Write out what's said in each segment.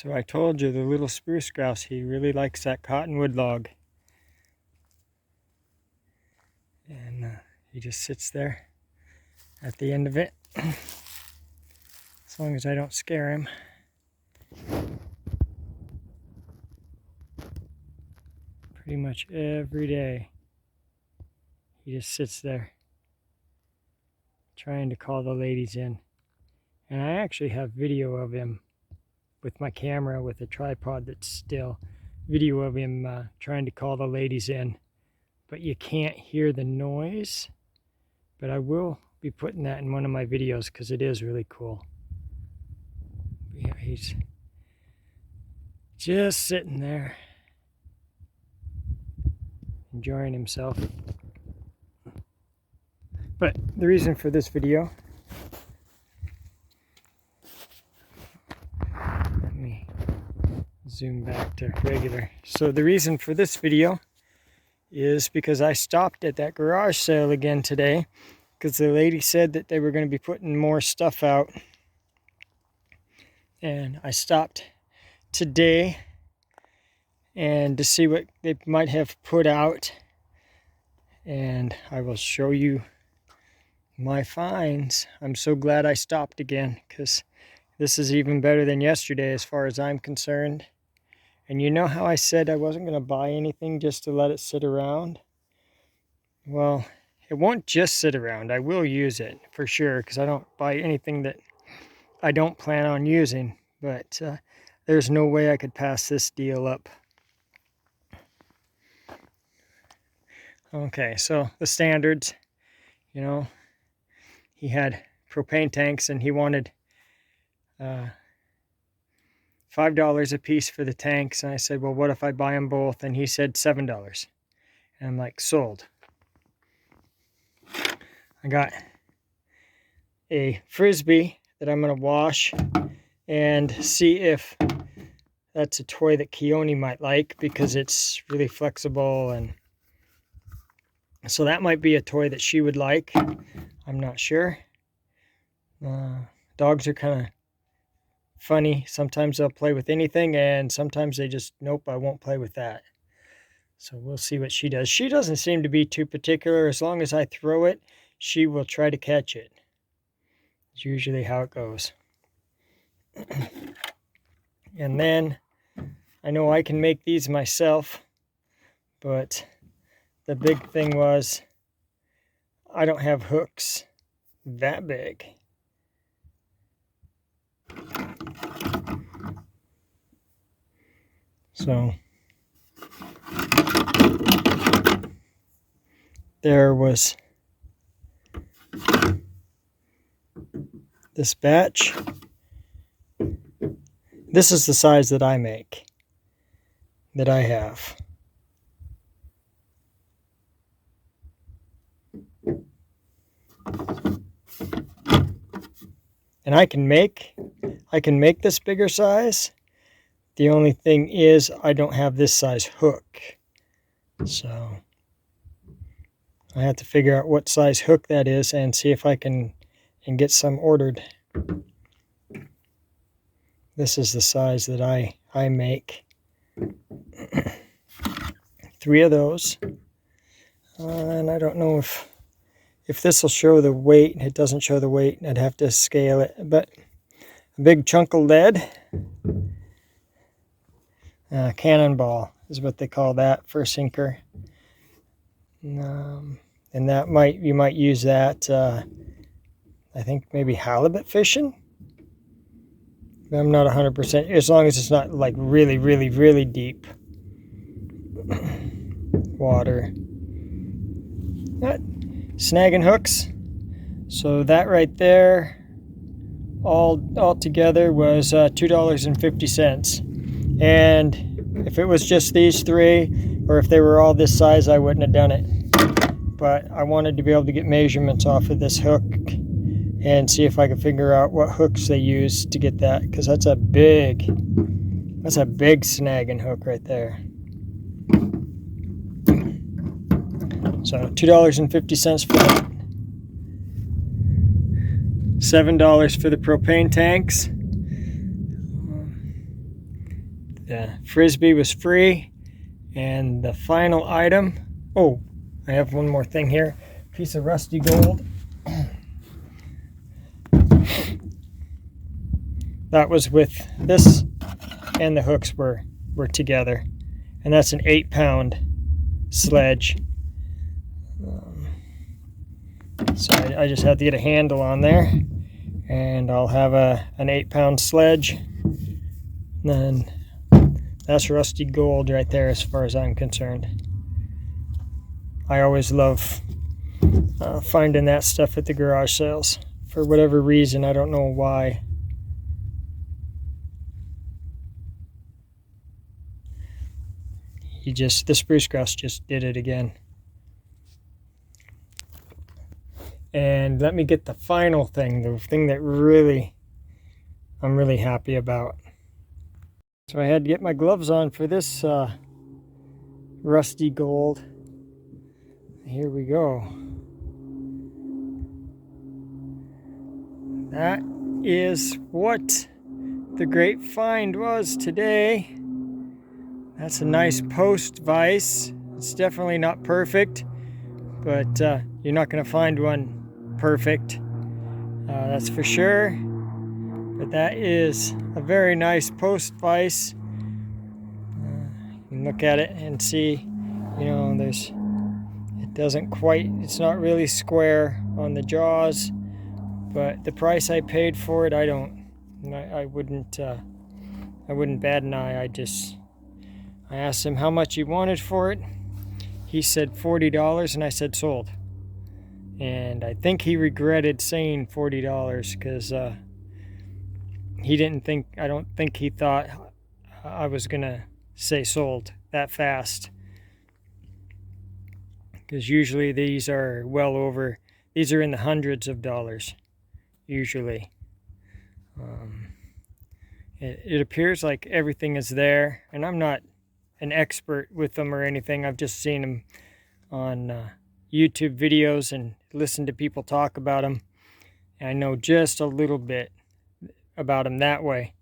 So I told you the little spruce grouse, he really likes that cottonwood log. And he just sits there at the end of it. As long as I don't scare him. Pretty much every day he just sits there trying to call the ladies in. And I actually have video of him with my camera with a tripod that's still. Video of him trying to call the ladies in. But you can't hear the noise. But I will be putting that in one of my videos because it is really cool. Yeah, he's just sitting there enjoying himself. But the reason for this video, let me zoom back to regular. So the reason for this video is because I stopped at that garage sale again today because the lady said that they were going to be putting more stuff out. And I stopped today and to see what they might have put out. And I will show you my finds. I'm so glad I stopped again because this is even better than yesterday as far as I'm concerned. And you know how I said I wasn't going to buy anything just to let it sit around? Well, it won't just sit around. I will use it for sure because I don't buy anything that I don't plan on using. But there's no way I could pass this deal up. Okay, so the standards, you know, he had propane tanks and he wanted $5 a piece for the tanks. And I said, well, what if I buy them both? And he said $7. And I'm like, sold. I got a Frisbee that I'm going to wash and see if that's a toy that Keone might like because it's really flexible, and so that might be a toy that she would like. I'm not sure. Dogs are kind of funny. Sometimes they'll play with anything, and sometimes they just, nope, I won't play with that. So we'll see what she does. She doesn't seem to be too particular. As long as I throw it, she will try to catch it. It's usually how it goes. And then I know I can make these myself, but the big thing was I don't have hooks that big. So there was this batch. This is the size that I make, that I have. And I can make this bigger size. The only thing is I don't have this size hook. So I have to figure out what size hook that is and see if I can get some ordered. This is the size that I make. 3 of those. And I don't know if this will show the weight. It doesn't show the weight. I'd have to scale it. But a big chunk of lead. Cannonball is what they call that for a sinker. And that you might use that, I think maybe halibut fishing. I'm not 100%, as long as it's not like really, really, really deep water. Snagging hooks. So that right there, all together was $2.50. And if it was just these 3, or if they were all this size, I wouldn't have done it. But I wanted to be able to get measurements off of this hook and see if I could figure out what hooks they use to get that, because that's a big snagging hook right there. So $2.50 for that. $7 for the propane tanks. the Frisbee was free. And the final item, oh, I have one more thing here. Piece of rusty gold. That was with this, and the hooks were together. And that's an 8-pound sledge. So I just had to get a handle on there, and I'll have an 8-pound sledge. And then that's rusty gold right there as far as I'm concerned. I always love finding that stuff at the garage sales. For whatever reason, I don't know why. The spruce grouse just did it again. And let me get the final thing, the thing that I'm really happy about. So I had to get my gloves on for this rusty gold. Here we go. That is what the great find was today. That's a nice post vise. It's definitely not perfect, but you're not going to find one perfect. That's for sure. But that is a very nice post vise. You can look at it and see, you know, it's not really square on the jaws, but the price I paid for it, I wouldn't bat an eye. I asked him how much he wanted for it. He said $40, and I said sold. And I think he regretted saying $40 because I don't think he thought I was gonna say sold that fast. Because usually these are these are in the hundreds of dollars, usually. It appears like everything is there, and I'm not an expert with them or anything. I've just seen them on YouTube videos and listened to people talk about them. And I know just a little bit about them that way.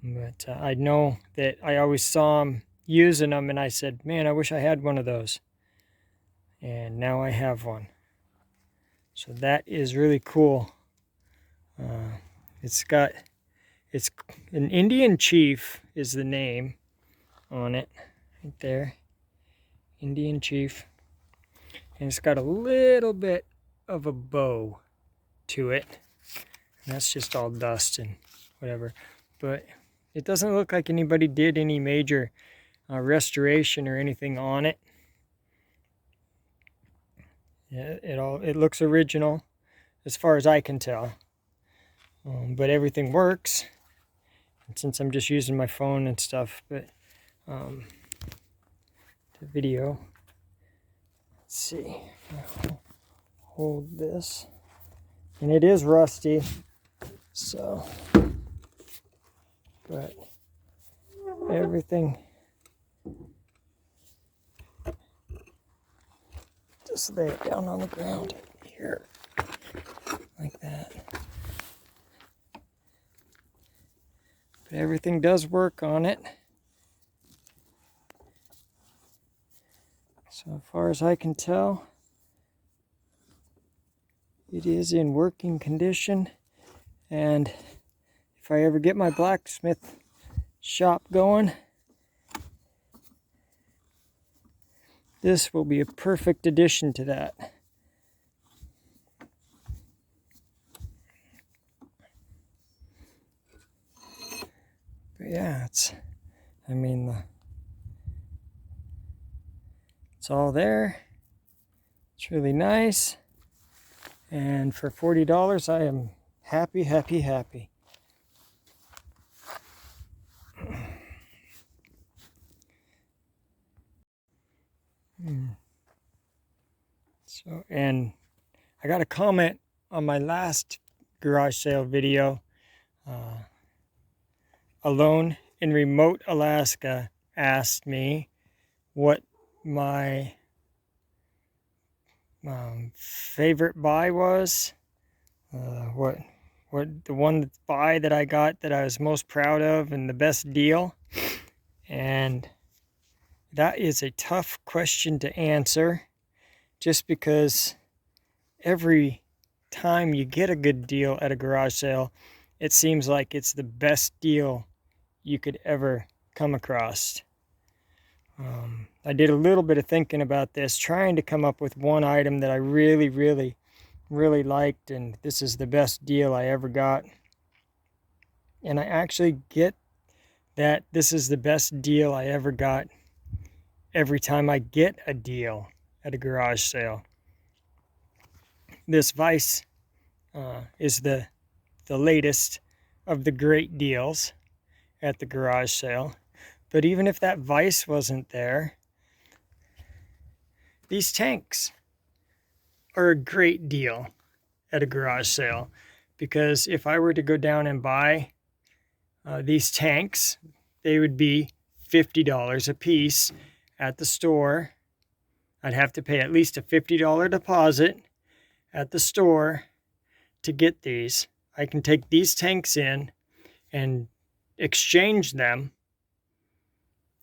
But I know that I always saw them using them, and I said, man, I wish I had one of those. And now I have one. So that is really cool. It's an Indian Chief is the name on it. Right there, Indian Chief, and it's got a little bit of a bow to it, and that's just all dust and whatever, but it doesn't look like anybody did any major restoration or anything on it. It looks original as far as I can tell, but everything works, and since I'm just using my phone and stuff, but the video. Let's see. I'll hold this, and it is rusty. So, but everything. Just lay it down on the ground here, like that. But everything does work on it. So far as I can tell, it is in working condition. And if I ever get my blacksmith shop going, this will be a perfect addition to that. But yeah, it's all there. It's really nice. And for $40, I am happy, happy, happy. So, and I got a comment on my last garage sale video. Alone in remote Alaska asked me what my favorite buy was. What the one buy that I got that I was most proud of and the best deal. And that is a tough question to answer, just because every time you get a good deal at a garage sale, it seems like it's the best deal you could ever come across. I did a little bit of thinking about this, trying to come up with one item that I really, really, really liked, and this is the best deal I ever got. And I actually get that this is the best deal I ever got every time I get a deal at a garage sale. This vise is the latest of the great deals at the garage sale. But even if that vise wasn't there, these tanks are a great deal at a garage sale, because if I were to go down and buy these tanks, they would be $50 a piece at the store. I'd have to pay at least a $50 deposit at the store to get these. I can take these tanks in and exchange them,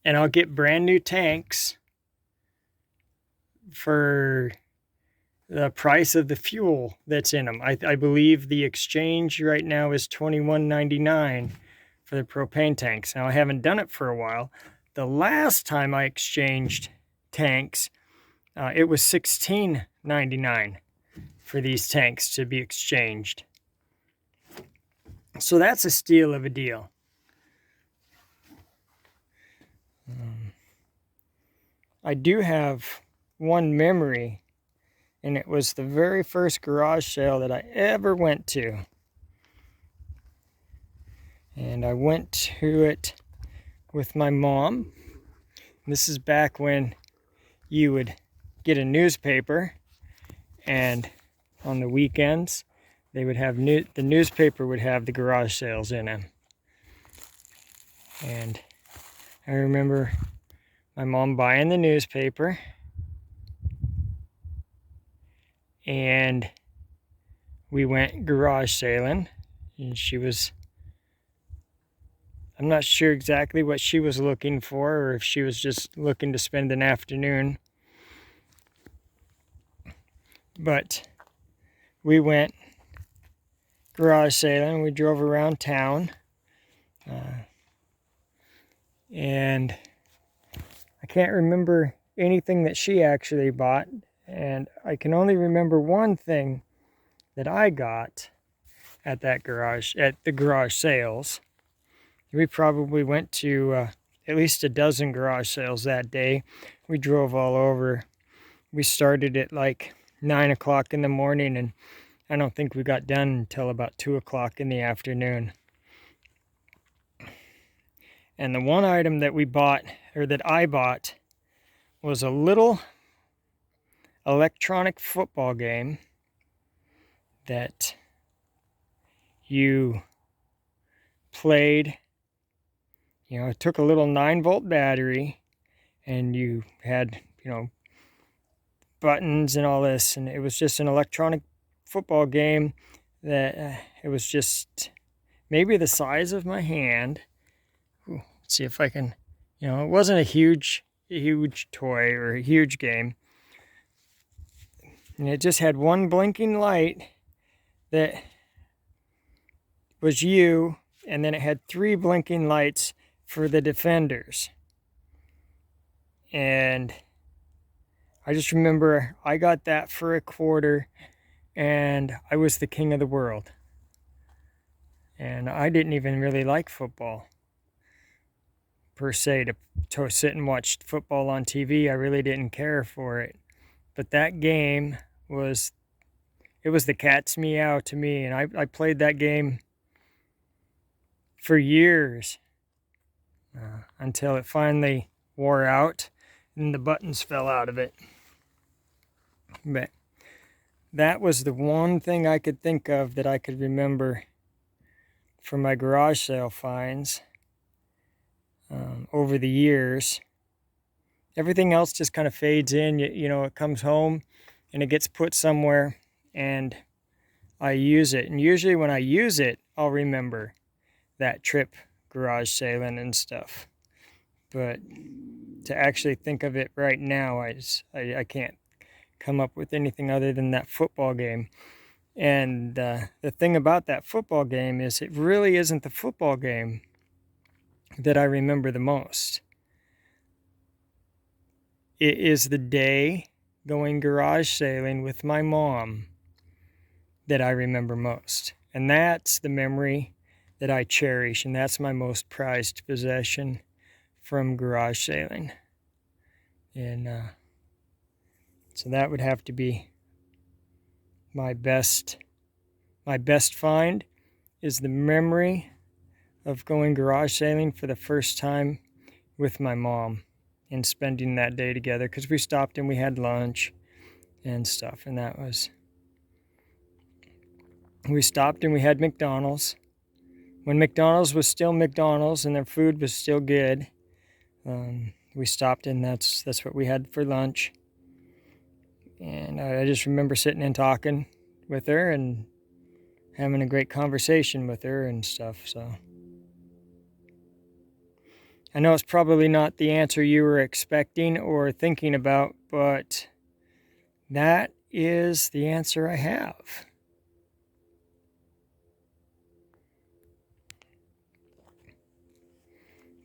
and I'll get brand new tanks for the price of the fuel that's in them. I believe the exchange right now is $21.99 for the propane tanks. Now, I haven't done it for a while. The last time I exchanged tanks, it was $16.99 for these tanks to be exchanged. So that's a steal of a deal. I do have one memory, and it was the very first garage sale that I ever went to. And I went to it with my mom. This is back when you would get a newspaper, and on the weekends they would have the newspaper would have the garage sales in them. And I remember my mom buying the newspaper, and we went garage sailing, and I'm not sure exactly what she was looking for, or if she was just looking to spend an afternoon. But we went garage sailing. We drove around town. And I can't remember anything that she actually bought. And I can only remember one thing that I got at the garage sales. We probably went to at least a dozen garage sales that day. We drove all over. We started at like 9 o'clock in the morning, and I don't think we got done until about 2 o'clock in the afternoon. And the one item that we bought, or that I bought, was a little electronic football game that you played. You know, it took a little 9-volt battery, and you had, buttons and all this, and it was just an electronic football game that it was just maybe the size of my hand. Ooh, let's see if I can, it wasn't a huge toy or a huge game. And it just had one blinking light that was you, and then it had 3 blinking lights for the defenders. And I just remember I got that for $0.25, and I was the king of the world. And I didn't even really like football per se, to sit and watch football on TV. I really didn't care for it. But that game was the cat's meow to me, and I played that game for years until it finally wore out and the buttons fell out of it. But that was the one thing I could think of that I could remember from my garage sale finds over the years. Everything else just kind of fades in. It comes home and it gets put somewhere, and I use it. And usually when I use it, I'll remember that trip garage sailing and stuff. but to actually think of it right now, I can't come up with anything other than that football game. And the thing about that football game is it really isn't the football game that I remember the most. It is the day going garage sailing with my mom that I remember most. And that's the memory that I cherish, and that's my most prized possession from garage sailing. And so that would have to be my best find, is the memory of going garage sailing for the first time with my mom and spending that day together, because we stopped and we had lunch and stuff, and we stopped and we had McDonald's when McDonald's was still McDonald's and their food was still good. We stopped and that's what we had for lunch. And I just remember sitting and talking with her and having a great conversation with her and stuff. So I know it's probably not the answer you were expecting or thinking about, but that is the answer I have.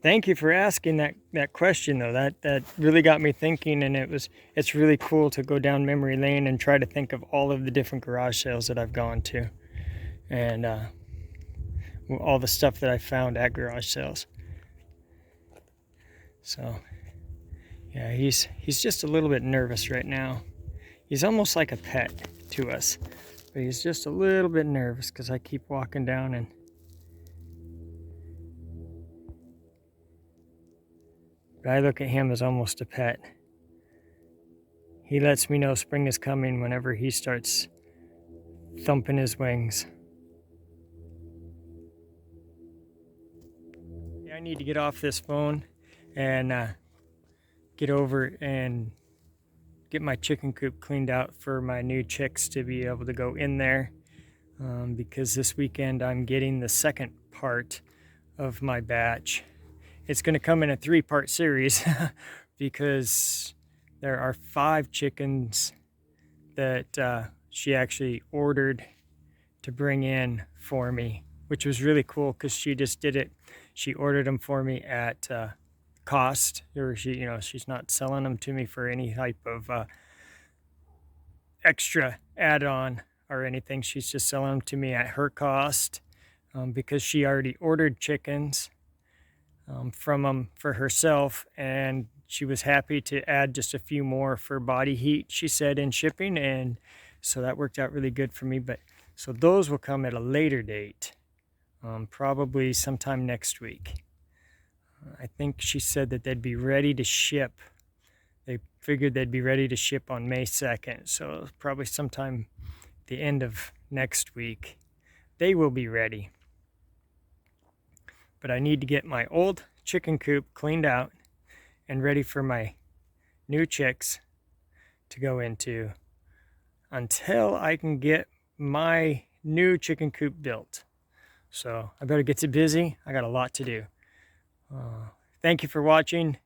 Thank you for asking that question, though. That really got me thinking, and it's really cool to go down memory lane and try to think of all of the different garage sales that I've gone to, and all the stuff that I found at garage sales. So, yeah, he's just a little bit nervous right now. He's almost like a pet to us, but he's just a little bit nervous because I keep walking down and. But I look at him as almost a pet. He lets me know spring is coming whenever he starts thumping his wings. I need to get off this phone and get over and get my chicken coop cleaned out for my new chicks to be able to go in there, because this weekend I'm getting the second part of my batch. It's going to come in a 3-part series because there are 5 chickens that she actually ordered to bring in for me, which was really cool because she just did it. She ordered them for me at cost, or she's not selling them to me for any type of extra add-on or anything. She's just selling them to me at her cost, because she already ordered chickens from them for herself, and she was happy to add just a few more for body heat, she said, in shipping, and so that worked out really good for me. But so those will come at a later date, probably sometime next week. I think she said that they'd be ready to ship. They figured they'd be ready to ship on May 2nd, so probably sometime the end of next week they will be ready. But I need to get my old chicken coop cleaned out and ready for my new chicks to go into until I can get my new chicken coop built. So I better get busy. I got a lot to do. Thank you for watching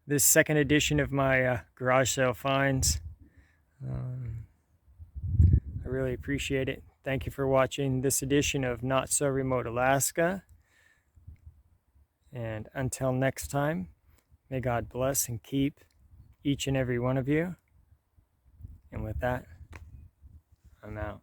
this second edition of my garage sale finds. I really appreciate it. Thank you for watching this edition of Not So Remote Alaska. And until next time, may God bless and keep each and every one of you. And with that, I'm out.